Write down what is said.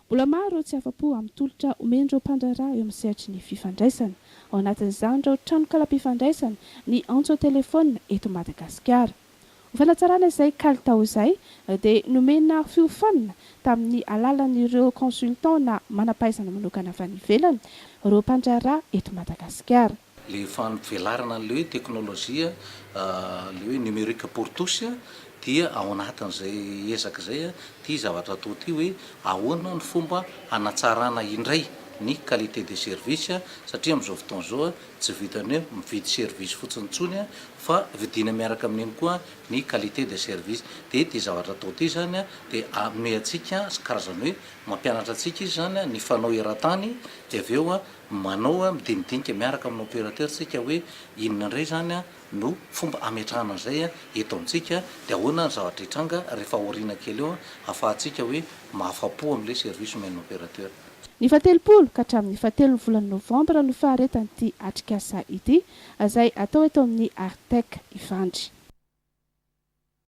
Mbola maro tsy afa-po amin'ny tolotra omendreo mpandraharaha eo amin'ny sehatry ny fifandraisana. Ao anatin'izany ireo tranokala-pifandraisana ny antso telefônina eto Madagasikara. Ho fanatsarana izay kalitao izay dia nomena fiofanana tamin'ny alalan'ireo consultant na manam-pahaizana manokana avy any ivelany ireo mpandraharaha eto Madagasikara. Le fampivelarana le teknôlôjia le hoe numérique pour tous dia ao anatin'izay ezaka izay ty zavatra atao ty hoe ahoana ny fomba hanatsarana indray ny qualité de service satria amin'izao fotoana izao tsy vitany hoe mividy service fotsintsony fa vidina miaraka amin'iny koa ny qualité de service dia ty zavatra atao ty zany dia ame atsika karazany hoe mampianatra atsika izy zany ny fanao eran-tany dia avy eo manao midinidinika miaraka amin'ny opérateur tsika hoe inona indray zany no fomba ametrahana izay eto amintsika dia ahoana ny zavatra hitranga rehefa aoriana kely eo ahafahantsika hoe mahafa-po amin'ilay service omen'ny opérateur. Ny 30 ka hatramin'ny 7 volana novambra no faharetan'ity atrikasa ity izay atao eto amin'ny Artec Ivandry.